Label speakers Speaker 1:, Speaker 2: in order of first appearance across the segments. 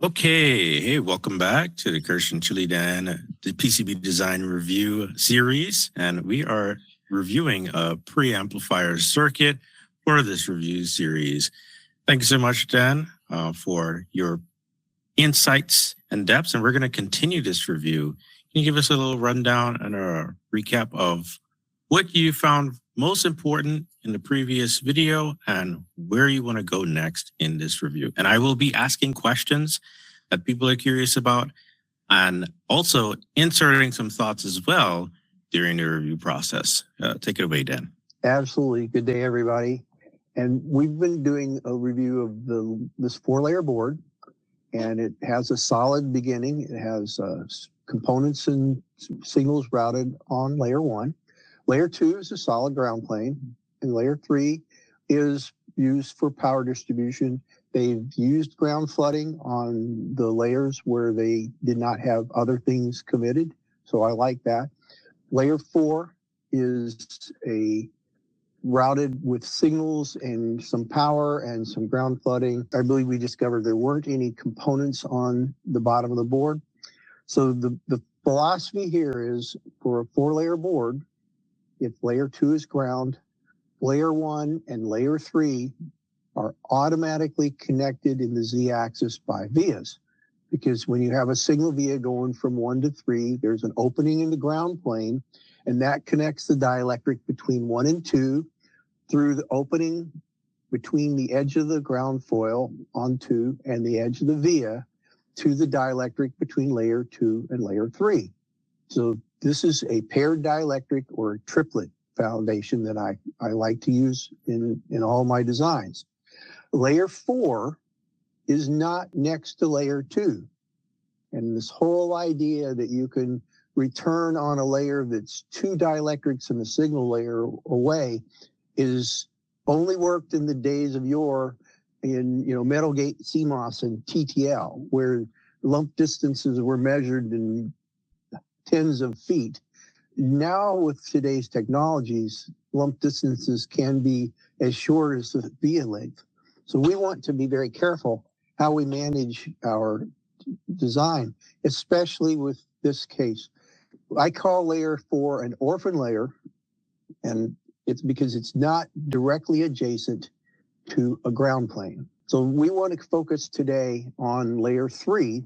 Speaker 1: Okay, hey, welcome back to the Kirsch and Chili Dan, the PCB design review series. And we are reviewing a preamplifier circuit for this review series. Thank you so much, Dan, for your insights and depths. And we're going to continue this review. Can you give us a little rundown and a recap of what you found most important in the previous video and where you want to go next in this review? And I will be asking questions that people are curious about and also inserting some thoughts as well during the review process. Take it away, Dan.
Speaker 2: Absolutely. Good day, everybody. And we've been doing a review of this 4-layer board, and it has a solid beginning. It has components and signals routed on layer 1. Layer 2 is a solid ground plane, and layer 3 is used for power distribution. They've used ground flooding on the layers where they did not have other things committed, so I like that. Layer 4 is routed with signals and some power and some ground flooding. I believe we discovered there weren't any components on the bottom of the board. So the philosophy here is for a 4-layer board, if layer 2 is ground, layer 1 and layer 3 are automatically connected in the z-axis by vias. Because when you have a signal via going from 1 to 3, there's an opening in the ground plane, and that connects the dielectric between 1 and 2 through the opening between the edge of the ground foil on 2 and the edge of the via to the dielectric between layer 2 and layer 3. So this is a paired dielectric or a triplet foundation that I like to use in all my designs. Layer 4 is not next to layer 2. And this whole idea that you can return on a layer that's 2 dielectrics and a signal layer away is only worked in the days of yore in metal gate CMOS and TTL, where lump distances were measured in tens of feet. Now with today's technologies, lump distances can be as short as the via length. So we want to be very careful how we manage our design, especially with this case. I call layer 4 an orphan layer, and it's because it's not directly adjacent to a ground plane. So we want to focus today on layer 3,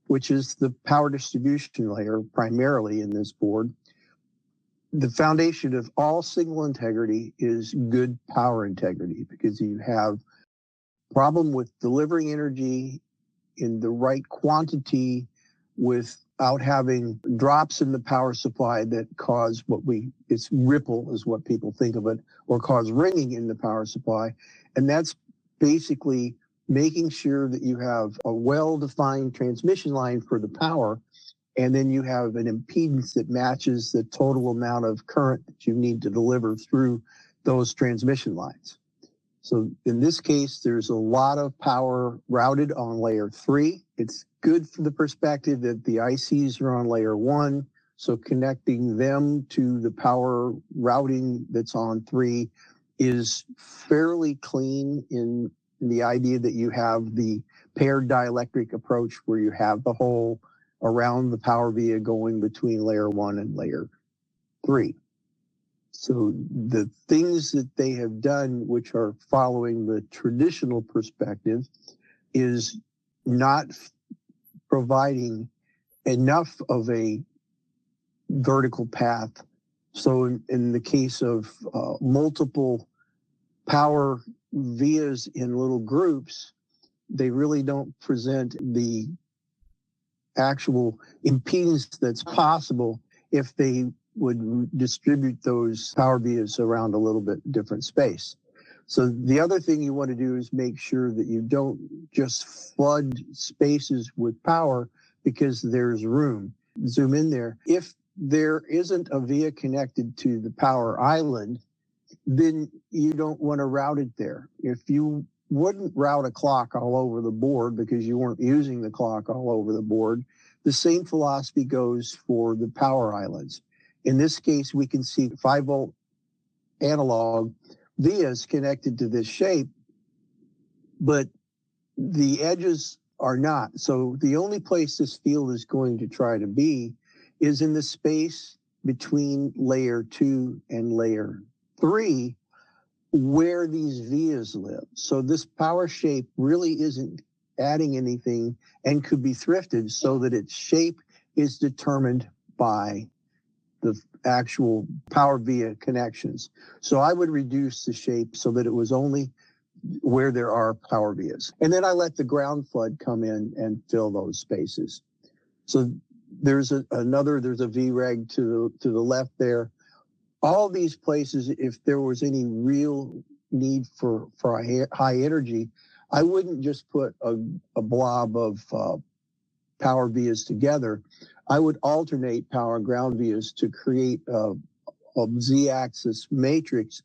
Speaker 2: which is the power distribution layer primarily in this board. The foundation of all signal integrity is good power integrity, because you have problem with delivering energy in the right quantity without having drops in the power supply that cause it's ripple is what people think of it, or cause ringing in the power supply. And that's basically making sure that you have a well-defined transmission line for the power, and then you have an impedance that matches the total amount of current that you need to deliver through those transmission lines. So in this case, there's a lot of power routed on layer 3. It's good from the perspective that the ICs are on layer 1, so connecting them to the power routing that's on 3 is fairly clean in the idea that you have the paired dielectric approach where you have the hole around the power via going between layer 1 and layer 3. So the things that they have done, which are following the traditional perspective, is not providing enough of a vertical path. So in the case of multiple power vias in little groups, they really don't present the actual impedance that's possible if they would distribute those power vias around a little bit different space. So the other thing you want to do is make sure that you don't just flood spaces with power because there's room. Zoom in there. If there isn't a via connected to the power island, then you don't want to route it there. If you wouldn't route a clock all over the board because you weren't using the clock all over the board, the same philosophy goes for the power islands. In this case, we can see 5-volt analog vias connected to this shape, but the edges are not. So the only place this field is going to try to be is in the space between layer 2 and layer 3, where these vias live. So this power shape really isn't adding anything and could be thrifted so that its shape is determined by the actual power via connections. So I would reduce the shape so that it was only where there are power vias. And then I let the ground flood come in and fill those spaces. So there's a VREG to the left there. All these places, if there was any real need for a high energy, I wouldn't just put a blob of power vias together. I would alternate power and ground vias to create a Z-axis matrix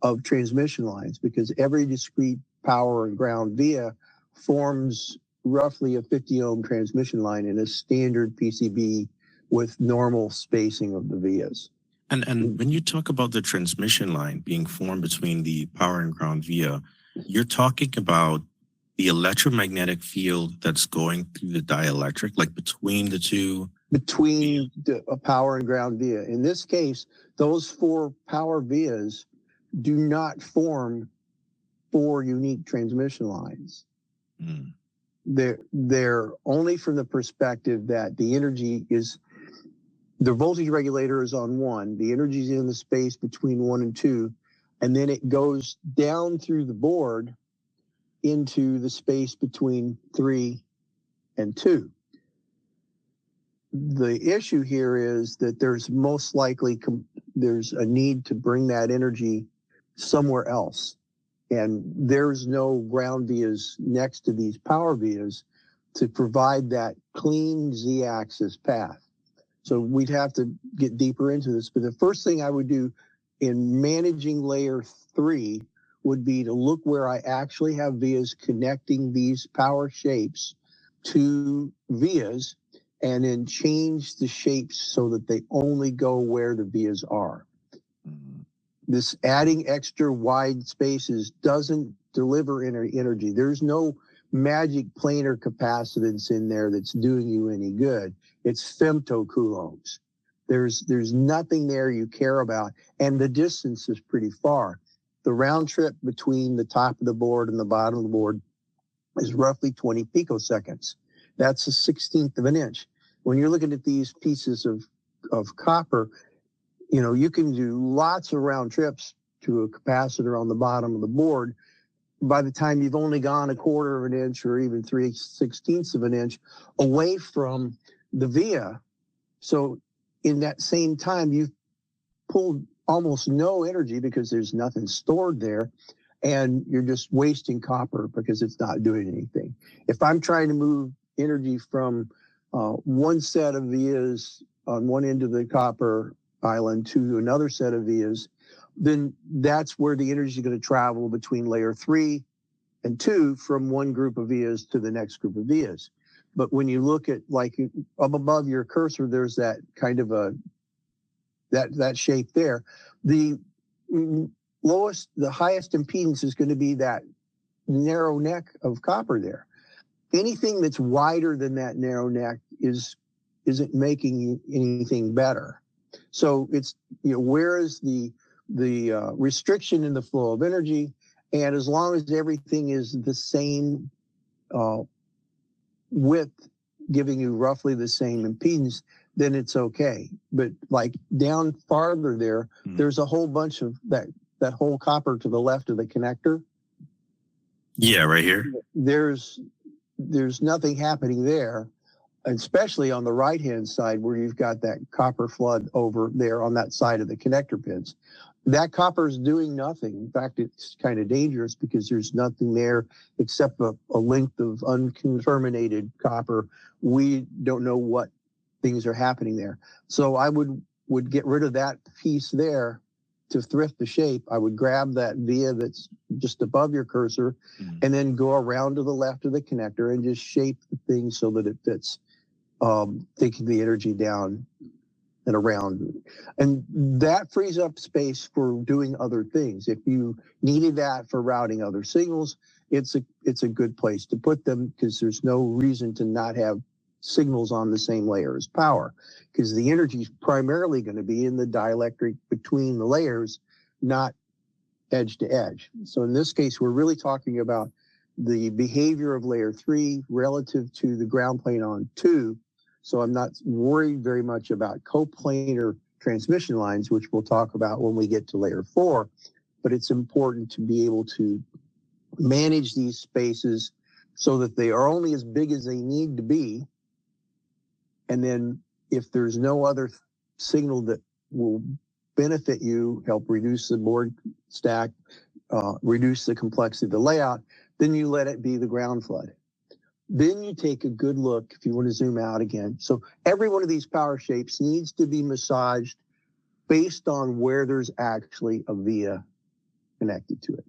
Speaker 2: of transmission lines, because every discrete power and ground via forms roughly a 50 ohm transmission line in a standard PCB with normal spacing of the vias.
Speaker 1: And when you talk about the transmission line being formed between the power and ground via, you're talking about the electromagnetic field that's going through the dielectric, like between the two?
Speaker 2: Between a power and ground via. In this case, those 4 power vias do not form 4 unique transmission lines.
Speaker 1: Mm.
Speaker 2: They're only from the perspective that the energy is, the voltage regulator is on 1, the energy is in the space between 1 and 2, and then it goes down through the board into the space between 3 and 2. The issue here is that there's most likely there's a need to bring that energy somewhere else. And there's no ground vias next to these power vias to provide that clean Z-axis path. So we'd have to get deeper into this. But the first thing I would do in managing layer 3 would be to look where I actually have vias connecting these power shapes to vias, and then change the shapes so that they only go where the vias are. This adding extra wide spaces doesn't deliver energy. There's no magic planar capacitance in there that's doing you any good. It's femtocoulombs. There's nothing there you care about, and the distance is pretty far. The round trip between the top of the board and the bottom of the board is roughly 20 picoseconds. That's a 1/16 of an inch. When you're looking at these pieces of copper, you can do lots of round trips to a capacitor on the bottom of the board. By the time you've only gone 1/4 of an inch or even 3/16 of an inch away from the via. So in that same time, you've pulled almost no energy because there's nothing stored there, and you're just wasting copper because it's not doing anything. If I'm trying to move energy from one set of vias on one end of the copper island to another set of vias, then that's where the energy is going to travel between layer 3 and 2 from one group of vias to the next group of vias. But when you look at, like, up above your cursor, there's that kind of that shape there. The highest impedance is going to be that narrow neck of copper there. Anything that's wider than that narrow neck isn't making anything better. So it's, where is the restriction in the flow of energy? And as long as everything is the same width, giving you roughly the same impedance, then it's okay. But like down farther there, there's a whole bunch of that whole copper to the left of the connector.
Speaker 1: Yeah, right here.
Speaker 2: There's nothing happening there, especially on the right-hand side where you've got that copper flood over there on that side of the connector pins. That copper is doing nothing. In fact, it's kind of dangerous because there's nothing there except a length of unconterminated copper. We don't know what things are happening there. So I would get rid of that piece there to thrift the shape. I would grab that via that's just above your cursor and then go around to the left of the connector and just shape the thing so that it fits, taking the energy down and around. And that frees up space for doing other things. If you needed that for routing other signals, it's a good place to put them, because there's no reason to not have signals on the same layer as power, because the energy is primarily going to be in the dielectric between the layers, not edge to edge. So in this case, we're really talking about the behavior of layer 3 relative to the ground plane on 2. So I'm not worried very much about coplanar transmission lines, which we'll talk about when we get to layer 4. But it's important to be able to manage these spaces so that they are only as big as they need to be. And then if there's no other signal that will benefit you, help reduce the board stack, reduce the complexity of the layout, then you let it be the ground flood. Then you take a good look, if you want to zoom out again. So every one of these power shapes needs to be massaged based on where there's actually a via connected to it.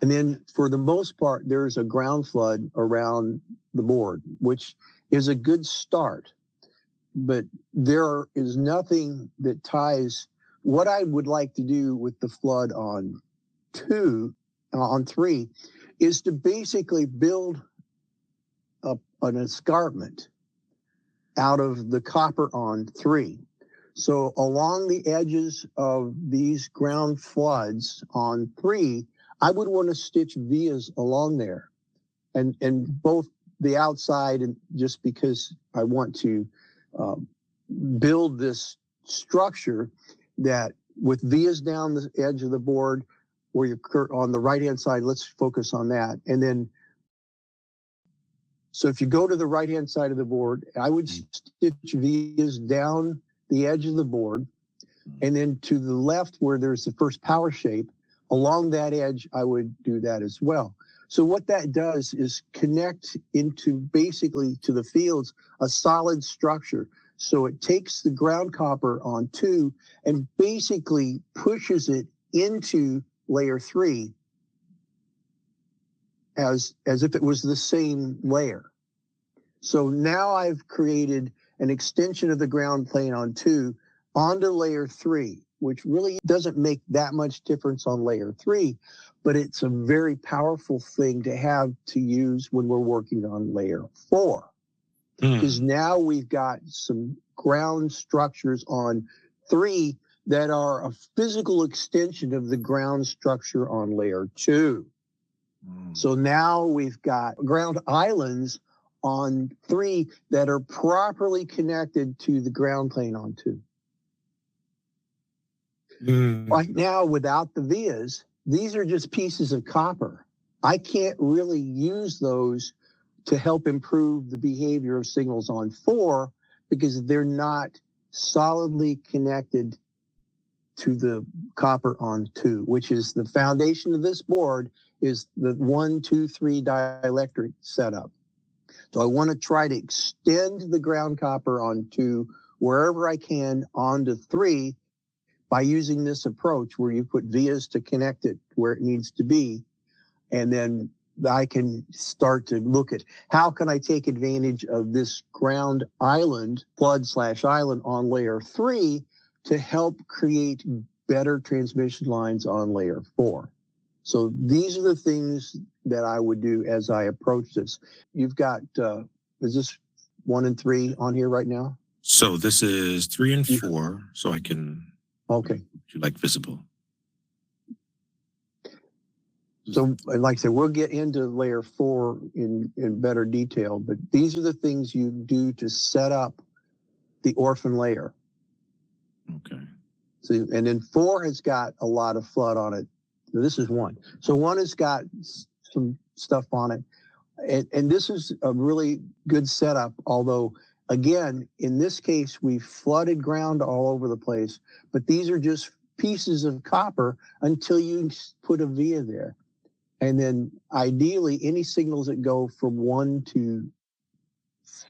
Speaker 2: And then for the most part, there's a ground flood around the board, which is a good start. But there is nothing that ties. What I would like to do with the flood on 3, is to basically build an escarpment out of the copper on 3. So along the edges of these ground floods on 3, I would want to stitch vias along there, and both the outside, and just because I want to build this structure that with vias down the edge of the board, where you're on the right-hand side, let's focus on that. And then, so if you go to the right-hand side of the board, I would stitch vias down the edge of the board, and then to the left where there's the first power shape, along that edge, I would do that as well. So what that does is connect into basically to the fields a solid structure. So it takes the ground copper on 2 and basically pushes it into layer 3 as if it was the same layer. So now I've created an extension of the ground plane on 2 onto layer 3, which really doesn't make that much difference on layer 3, but it's a very powerful thing to have to use when we're working on layer 4. Because now we've got some ground structures on 3 that are a physical extension of the ground structure on layer 2. So now we've got ground islands on 3 that are properly connected to the ground plane on 2. Right now, without the vias, these are just pieces of copper. I can't really use those to help improve the behavior of signals on 4 because they're not solidly connected to the copper on 2, which is the foundation of this board, is the 1, 2, 3 dielectric setup. So I want to try to extend the ground copper on 2 wherever I can onto 3 by using this approach where you put vias to connect it where it needs to be. And then I can start to look at how can I take advantage of this ground island, flood/island on layer 3 to help create better transmission lines on layer 4. So these are the things that I would do as I approach this. You've got, is this 1 and 3 on here right now?
Speaker 1: So this is 3 and 4, so I can,
Speaker 2: okay,
Speaker 1: like visible.
Speaker 2: So like I said, we'll get into layer 4 in better detail, but these are the things you do to set up the orphan layer.
Speaker 1: Okay.
Speaker 2: So, and then 4 has got a lot of flood on it. This is 1. So 1 has got some stuff on it. And this is a really good setup, although, again, in this case, we flooded ground all over the place, but these are just pieces of copper until you put a via there. And then ideally, any signals that go from 1 to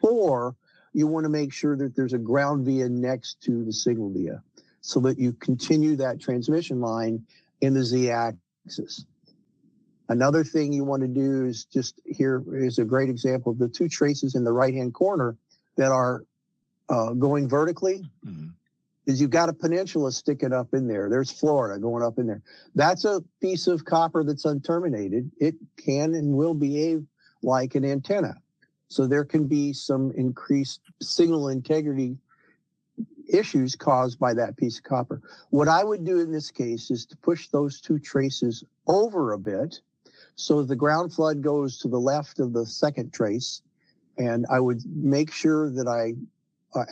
Speaker 2: 4, you want to make sure that there's a ground via next to the signal via so that you continue that transmission line in the z-axis. Another thing you want to do is just, here is a great example of the 2 traces in the right-hand corner that are going vertically. is you've got a peninsula sticking up in there. There's Florida going up in there. That's a piece of copper that's unterminated. It can and will behave like an antenna. So there can be some increased signal integrity issues caused by that piece of copper. What I would do in this case is to push those two traces over a bit so the ground flood goes to the left of the second trace, and I would make sure that I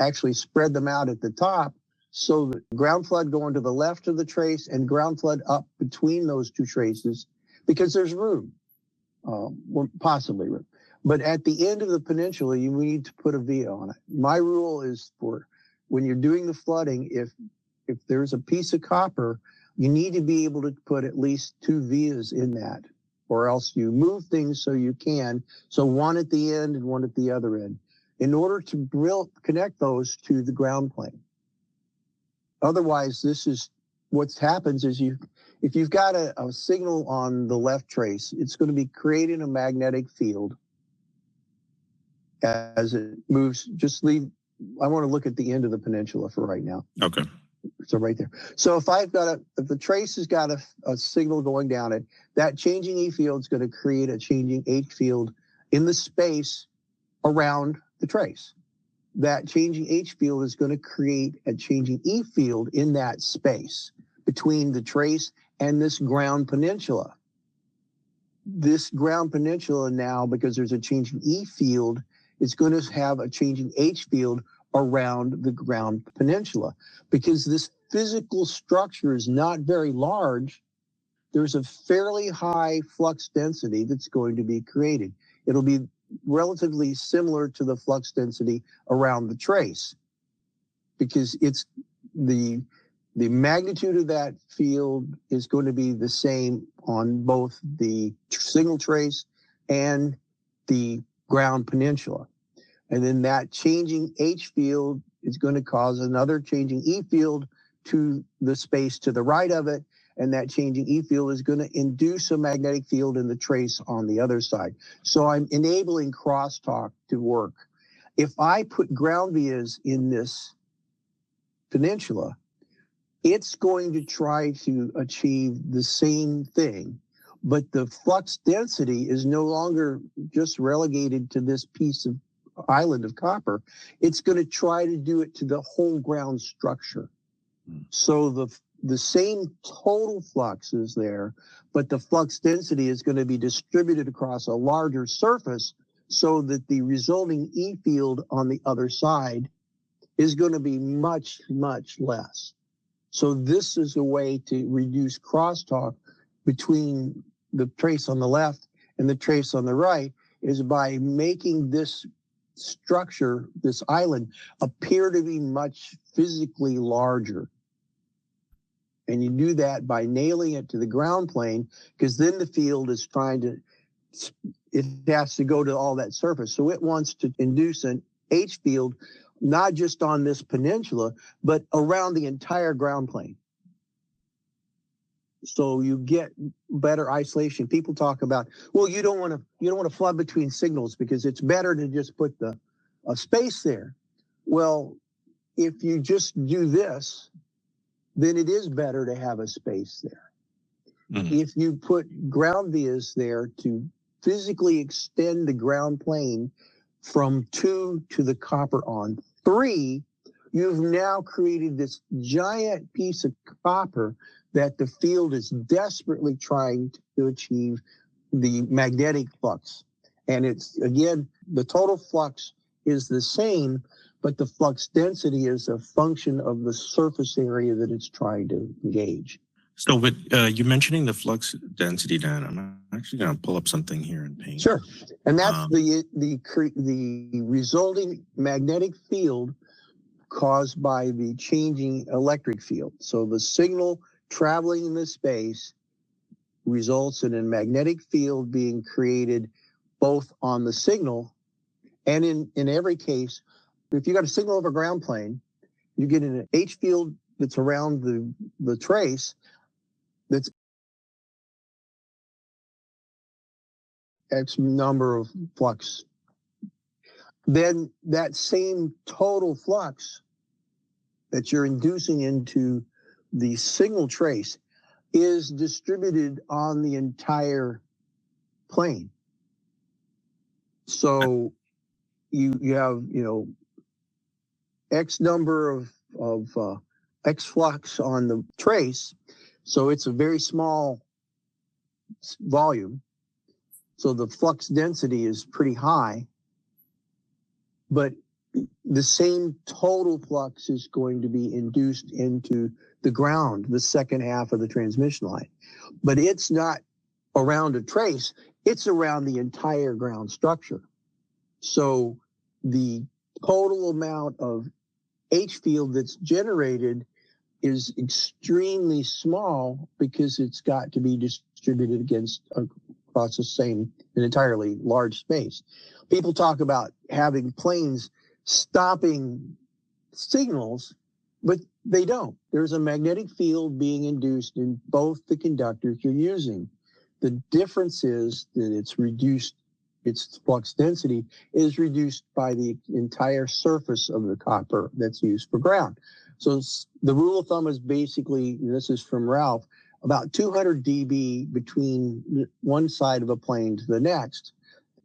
Speaker 2: actually spread them out at the top so that ground flood going to the left of the trace and ground flood up between those two traces, because there's room, possibly room. But at the end of the peninsula, you need to put a via on it. My rule is for when you're doing the flooding, if there's a piece of copper, you need to be able to put at least two vias in that, or else you move things so you can. So one at the end and one at the other end, in order to connect those to the ground plane. Otherwise, this is what happens is if you've got a signal on the left trace, it's going to be creating a magnetic field as it moves. I want to look at the end of the peninsula for right now.
Speaker 1: Okay.
Speaker 2: So right there. So if the trace has got a signal going down it, that changing E field is going to create a changing H field in the space around the trace. That changing H field is going to create a changing E field in that space between the trace and this ground peninsula. This ground peninsula now, because there's a changing E field, is going to have a changing H field around the ground peninsula. Because this physical structure is not very large, there's a fairly high flux density that's going to be created. It'll be relatively similar to the flux density around the trace, because it's the magnitude of that field is going to be the same on both the signal trace and the ground peninsula. And then that changing H field is going to cause another changing E field to the space to the right of it. And that changing E field is going to induce a magnetic field in the trace on the other side. So I'm enabling crosstalk to work. If I put ground vias in this peninsula, it's going to try to achieve the same thing, but the flux density is no longer just relegated to this piece of island of copper. It's going to try to do it to the whole ground structure. So the same total flux is there, but the flux density is going to be distributed across a larger surface so that the resulting E field on the other side is going to be much, much less. So this is a way to reduce crosstalk between the trace on the left and the trace on the right, is by making this structure, this island, appear to be much physically larger. And you do that by nailing it to the ground plane, because then the field is it has to go to all that surface. So it wants to induce an H field, not just on this peninsula, but around the entire ground plane. So you get better isolation. People talk about, well, you don't want to flood between signals because it's better to just put a space there. Well, if you just do this, then it is better to have a space there. Mm-hmm. If you put ground vias there to physically extend the ground plane from 2 to the copper on 3, you've now created this giant piece of copper that the field is desperately trying to achieve the magnetic flux. And it's, again, the total flux is the same, but the flux density is a function of the surface area that it's trying to engage.
Speaker 1: So with you mentioning the flux density, Dan, I'm actually going to pull up something here in Paint.
Speaker 2: Sure. And that's the resulting magnetic field caused by the changing electric field. So the signal traveling in the space results in a magnetic field being created both on the signal and in every case. If you got a signal over ground plane, you get an H field that's around the trace that's X number of flux. Then that same total flux that you're inducing into the signal trace is distributed on the entire plane. So you have, X number of X flux on the trace. So it's a very small volume. So the flux density is pretty high, but the same total flux is going to be induced into the ground, the second half of the transmission line. But it's not around a trace, it's around the entire ground structure. So the total amount of H field that's generated is extremely small because it's got to be distributed across an entirely large space. People talk about having planes stopping signals, but they don't. There's a magnetic field being induced in both the conductors you're using. The difference is that it's reduced, its flux density is reduced by the entire surface of the copper that's used for ground. So the rule of thumb is basically, and this is from Ralph, about 200 dB between one side of a plane to the next.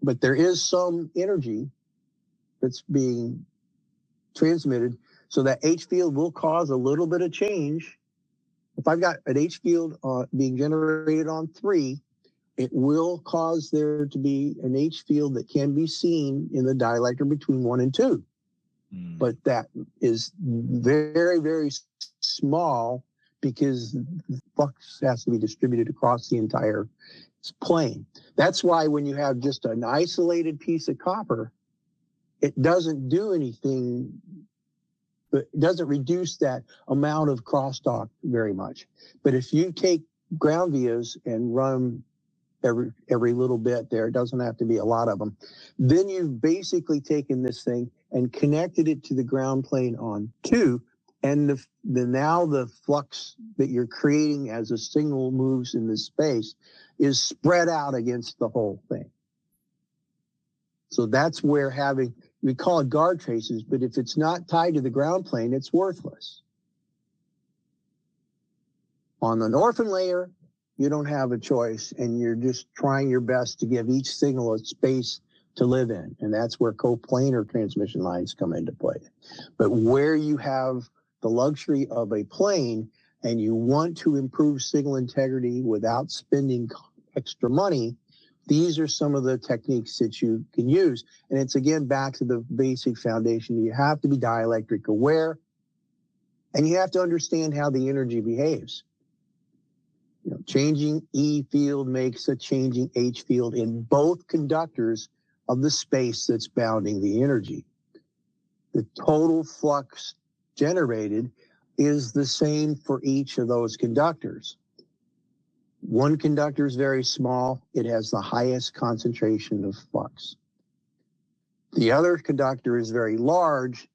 Speaker 2: But there is some energy that's being transmitted, so that H field will cause a little bit of change. If I've got an H field being generated on 3, it will cause there to be an H field that can be seen in the dielectric between 1 and 2. But that is very, very small because the flux has to be distributed across the entire plane. That's why when you have just an isolated piece of copper, it doesn't do anything, but it doesn't reduce that amount of crosstalk very much. But if you take ground vias and run every little bit there, it doesn't have to be a lot of them, then you've basically taken this thing and connected it to the ground plane on 2, and now the flux that you're creating as a signal moves in this space is spread out against the whole thing. So that's where we call it guard traces, but if it's not tied to the ground plane, it's worthless. On an orphan layer, you don't have a choice, and you're just trying your best to give each signal a space to live in, and that's where coplanar transmission lines come into play. But where you have the luxury of a plane and you want to improve signal integrity without spending extra money, these are some of the techniques that you can use. And it's again back to the basic foundation. You have to be dielectric aware, and you have to understand how the energy behaves. Changing E field makes a changing H field in both conductors of the space that's bounding the energy. The total flux generated is the same for each of those conductors. One conductor is very small. It has the highest concentration of flux. The other conductor is very large,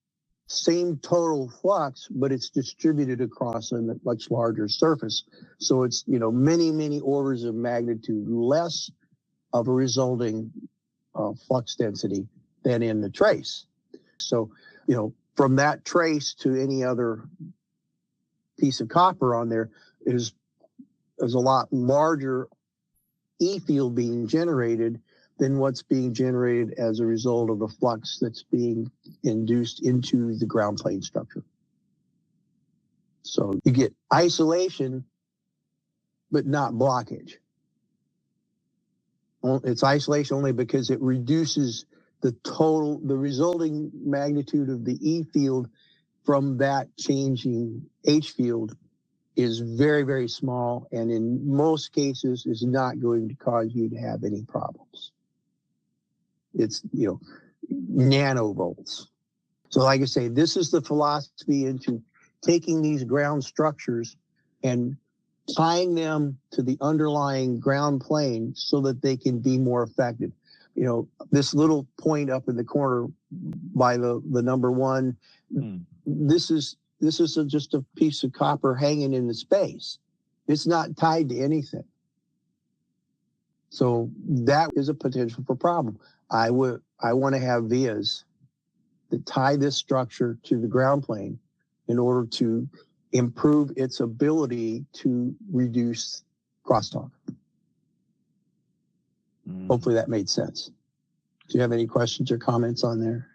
Speaker 2: same total flux, but it's distributed across a much larger surface. So it's, many, many orders of magnitude less of a resulting flux density than in the trace. So, from that trace to any other piece of copper on there is a lot larger E field being generated than what's being generated as a result of the flux that's being induced into the ground plane structure. So you get isolation, but not blockage. It's isolation only because it reduces the resulting magnitude of the E field from that changing H field is very, very small, and in most cases is not going to cause you to have any problems. It's, nanovolts. So like I say, this is the philosophy into taking these ground structures and tying them to the underlying ground plane so that they can be more effective. This little point up in the corner by the number 1, this is just a piece of copper hanging in the space. It's not tied to anything. So that is a potential for problem. I want to have vias that tie this structure to the ground plane in order to improve its ability to reduce crosstalk. Hopefully that made sense. Do you have any questions or comments on there?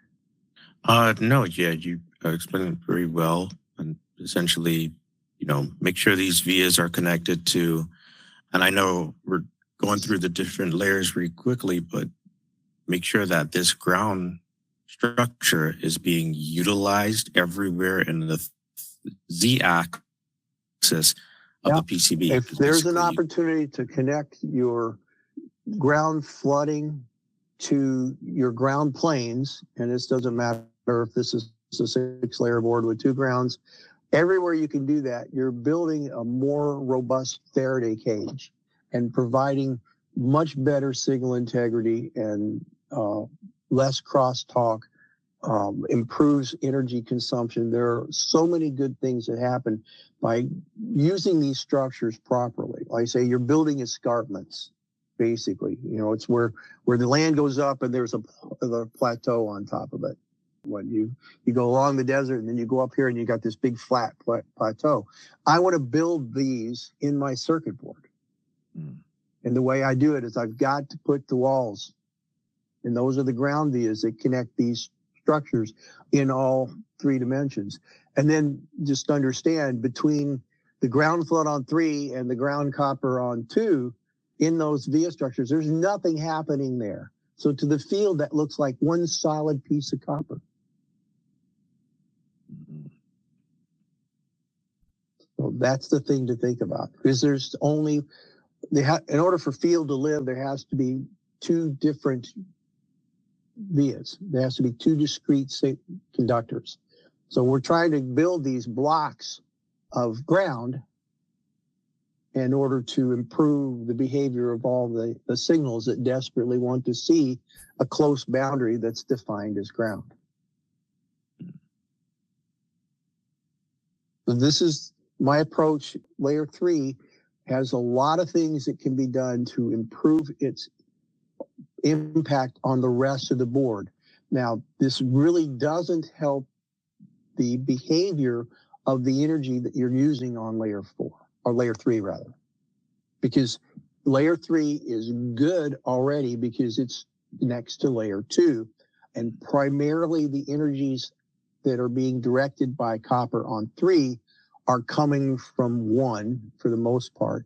Speaker 1: No, yeah, you explained it very well. And essentially, make sure these vias are connected to, and I know we're going through the different layers very quickly, but make sure that this ground structure is being utilized everywhere in the Z-axis of the PCB.
Speaker 2: If there's an opportunity to connect your ground flooding to your ground planes, and this doesn't matter if this is a 6-layer board with 2 grounds, everywhere you can do that, you're building a more robust Faraday cage and providing much better signal integrity and less crosstalk, improves energy consumption. There are so many good things that happen by using these structures properly. Like I say, you're building escarpments, basically. It's where the land goes up and there's a plateau on top of it. When you go along the desert and then you go up here and you got this big flat plateau. I want to build these in my circuit board. And the way I do it is I've got to put the walls, and those are the ground vias that connect these structures in all 3 dimensions. And then just understand, between the ground flood on 3 and the ground copper on 2, in those via structures, there's nothing happening there. So to the field, that looks like one solid piece of copper. So that's the thing to think about, because there's only, in order for field to live, there has to be 2 different vias. There has to be 2 discrete conductors. So we're trying to build these blocks of ground in order to improve the behavior of all the signals that desperately want to see a close boundary that's defined as ground. So this is my approach. Layer 3 has a lot of things that can be done to improve its impact on the rest of the board. Now, this really doesn't help the behavior of the energy that you're using on layer 4, or layer 3 rather, because layer 3 is good already because it's next to layer 2, and primarily the energies that are being directed by copper on 3 are coming from 1 for the most part,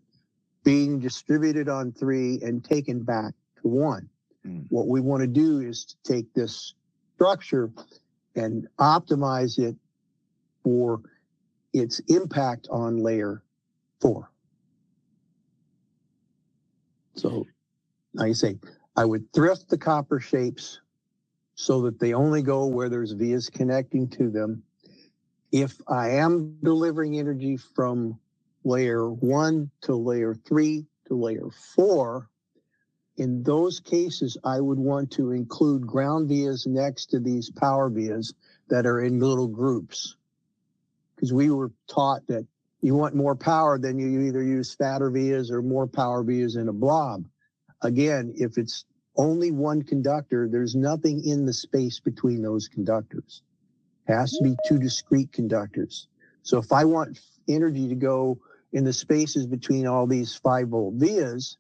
Speaker 2: being distributed on 3 and taken back to 1. What we want to do is to take this structure and optimize it for its impact on layer 4. So, like I say, I would thrift the copper shapes so that they only go where there's vias connecting to them. If I am delivering energy from layer 1 to layer 3 to layer 4, in those cases, I would want to include ground vias next to these power vias that are in little groups. Because we were taught that you want more power, then you either use fatter vias or more power vias in a blob. Again, if it's only 1 conductor, there's nothing in the space between those conductors. It has to be 2 discrete conductors. So if I want energy to go in the spaces between all these 5-volt vias,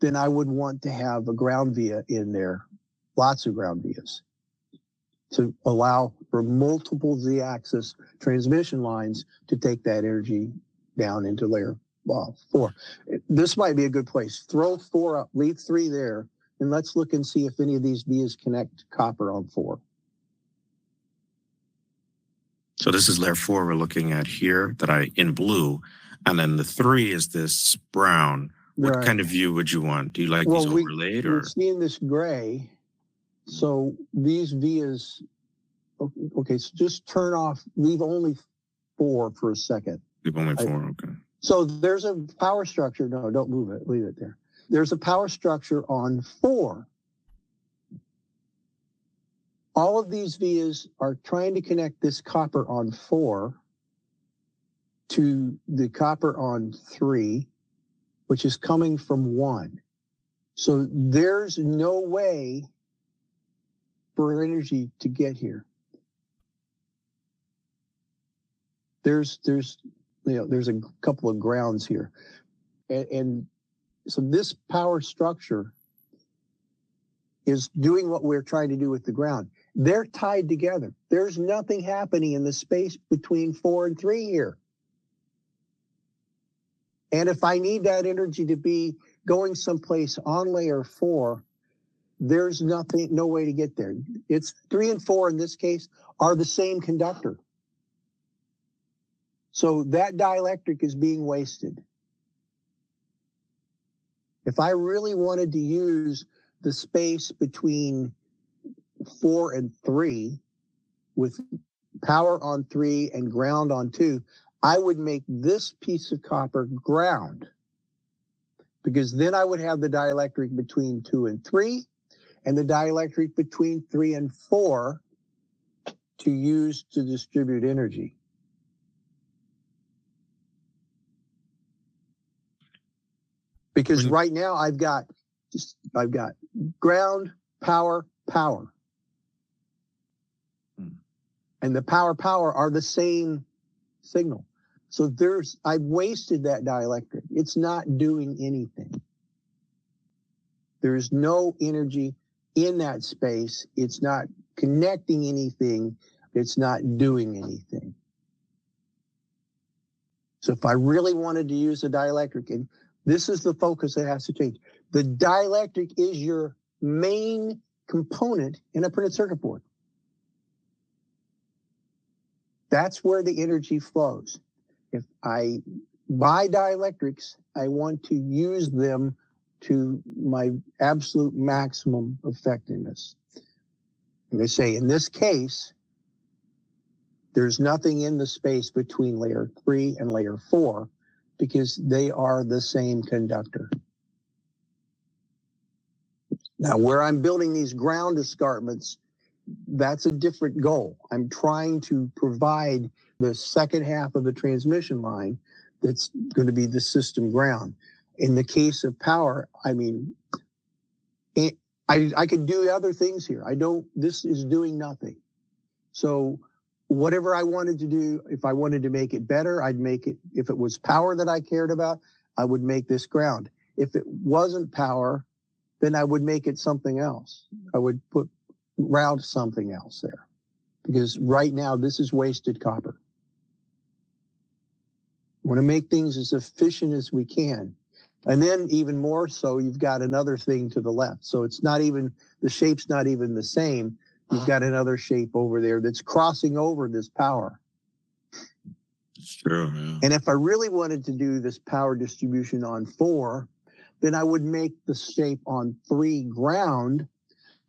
Speaker 2: then I would want to have a ground via in there, lots of ground vias, to allow for multiple Z-axis transmission lines to take that energy down into layer 4. This might be a good place. Throw 4 up, leave 3 there, and let's look and see if any of these vias connect copper on 4.
Speaker 1: So this is layer 4 we're looking at here in blue, and then the 3 is this brown. What kind of view would you want? Do you like these overlaid?
Speaker 2: We're seeing this gray. So these vias, okay, so just turn off, leave only 4 for a second.
Speaker 1: Leave only 4, okay.
Speaker 2: So there's a power structure. No, don't move it, leave it there. There's a power structure on 4. All of these vias are trying to connect this copper on 4 to the copper on 3, which is coming from 1. So there's no way for energy to get here. there's a couple of grounds here. And so this power structure is doing what we're trying to do with the ground. They're tied together. There's nothing happening in the space between 4 and 3 here. And if I need that energy to be going someplace on layer 4, there's no way to get there. It's 3 and 4 in this case are the same conductor. So that dielectric is being wasted. If I really wanted to use the space between 4 and 3 with power on 3 and ground on 2, I would make this piece of copper ground, because then I would have the dielectric between 2 and 3 and the dielectric between 3 and 4 to use to distribute energy. Because right now I've got ground, power, power. And the power are the same signal. So I've wasted that dielectric. It's not doing anything. There's no energy in that space. It's not connecting anything. It's not doing anything. So if I really wanted to use a dielectric, and this is the focus that has to change. The dielectric is your main component in a printed circuit board. That's where the energy flows. If I buy dielectrics, I want to use them to my absolute maximum effectiveness. And they say, in this case, there's nothing in the space between layer 3 and layer 4 because they are the same conductor. Now, where I'm building these ground escarpments, that's a different goal. I'm trying to provide the second half of the transmission line that's going to be the system ground. In the case of power, I mean, I could do other things here. This is doing nothing. So whatever I wanted to do, if I wanted to make it better, I'd make it. If it was power that I cared about, I would make this ground. If it wasn't power, then I would make it something else. I would route something else there, because right now this is wasted copper. We want to make things as efficient as we can. And then even more so, you've got another thing to the left. So it's not even, the shape's not even the same. You've got another shape over there that's crossing over this power.
Speaker 1: It's true, yeah.
Speaker 2: And if I really wanted to do this power distribution on 4, then I would make the shape on 3 ground,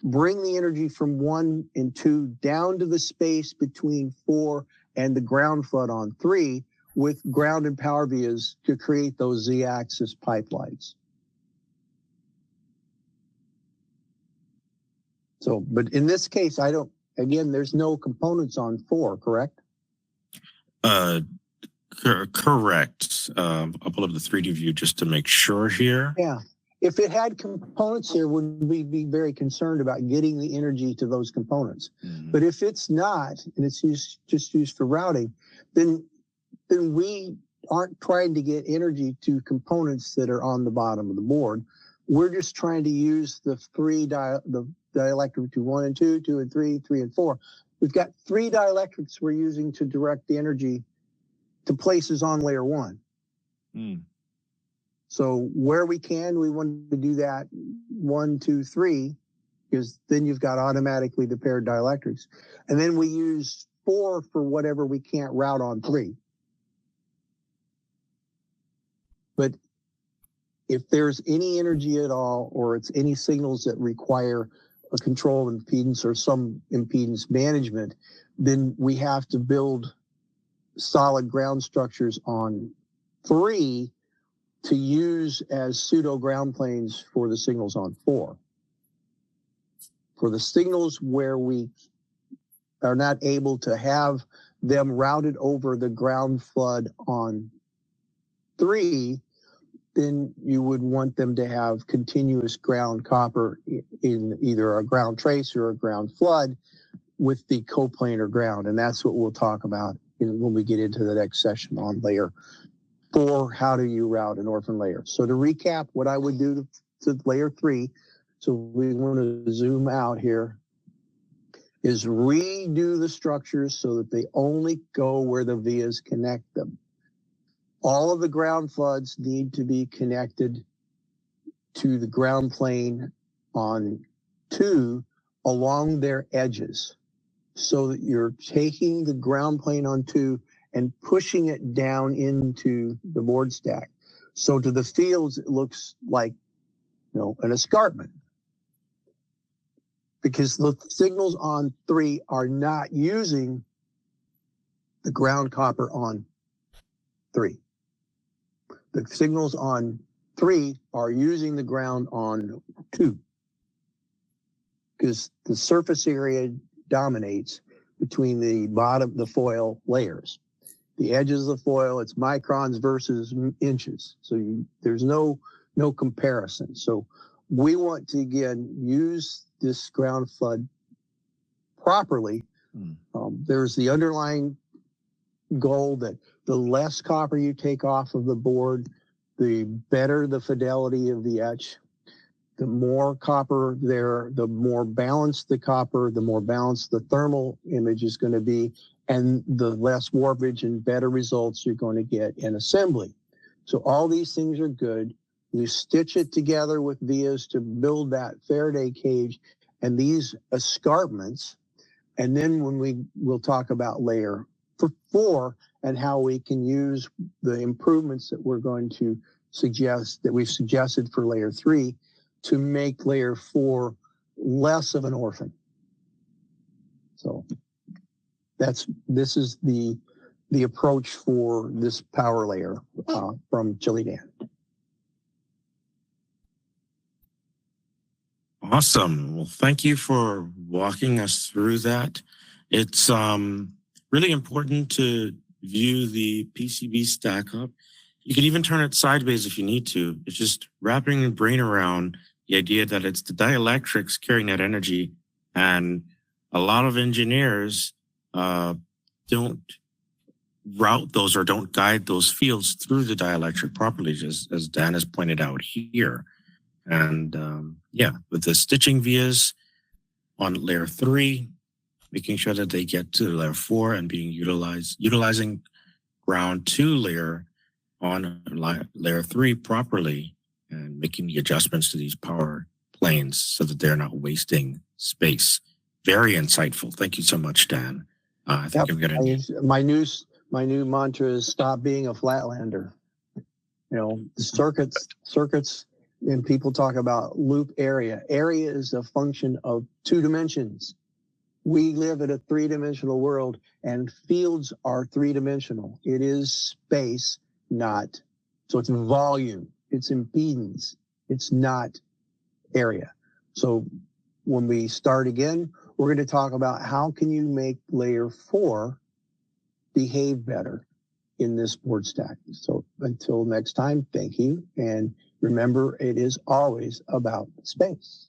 Speaker 2: bring the energy from 1 and 2 down to the space between 4 and the ground flood on 3, with ground and power vias to create those Z-axis pipelines. So, but in this case, there's no components on 4, correct?
Speaker 1: Correct. I'll pull up the 3D view just to make sure here.
Speaker 2: Yeah. If it had components here, would we be very concerned about getting the energy to those components? Mm-hmm. But if it's not, and it's just used for routing, then we aren't trying to get energy to components that are on the bottom of the board. We're just trying to use the dielectric to 1 and 2, 2 and 3, 3 and 4. We've got 3 dielectrics we're using to direct the energy to places on layer 1. Mm. So where we can, we want to do that 1, 2, 3, because then you've got automatically the paired dielectrics. And then we use 4 for whatever we can't route on 3. But if there's any energy at all, or it's any signals that require a control impedance or some impedance management, then we have to build solid ground structures on 3 to use as pseudo ground planes for the signals on 4. For the signals where we are not able to have them routed over the ground flood on 3, then you would want them to have continuous ground copper in either a ground trace or a ground flood with the coplanar ground. And that's what we'll talk about when we get into the next session on layer 4, how do you route an orphan layer. So to recap, what I would do to layer 3, so we want to zoom out here, is redo the structures so that they only go where the vias connect them. All of the ground floods need to be connected to the ground plane on 2 along their edges, so that you're taking the ground plane on 2 and pushing it down into the board stack. So to the fields, it looks like, an escarpment, because the signals on 3 are not using the ground copper on 3. The signals on 3 are using the ground on 2, because the surface area dominates between the bottom, the foil layers. The edges of the foil, it's microns versus inches. So there's no comparison. So we want to, again, use this ground flood properly. There's the underlying goal that the less copper you take off of the board, the better the fidelity of the etch. The more copper there, the more balanced the copper, the more balanced the thermal image is going to be, and the less warpage and better results you're going to get in assembly. So all these things are good. You stitch it together with vias to build that Faraday cage and these escarpments. And then when we'll talk about layer 4 and how we can use the improvements that we're going to suggest, that we've suggested for layer 3, to make layer 4 less of an orphan. So this is the approach for this power layer from Chili Dan.
Speaker 1: Awesome. Well, thank you for walking us through that. It's really important to view the PCB stack up. You can even turn it sideways if you need to. It's just wrapping your brain around the idea that it's the dielectrics carrying that energy. And a lot of engineers don't route those or don't guide those fields through the dielectric properly, as Dan has pointed out here. And with the stitching vias on layer 3, making sure that they get to layer 4 and being utilizing ground 2 layer on layer 3 properly, and making the adjustments to these power planes so that they're not wasting space. Very insightful. Thank you so much, Dan. I think I'm gonna.
Speaker 2: My new mantra is stop being a flatlander. The circuits, and people talk about loop area. Area is a function of 2 dimensions. We live in a 3-dimensional world, and fields are 3-dimensional. It is space, so it's volume, it's impedance, it's not area. So when we start again, we're going to talk about how can you make layer 4 behave better in this board stack. So until next time, thank you. And remember, it is always about space.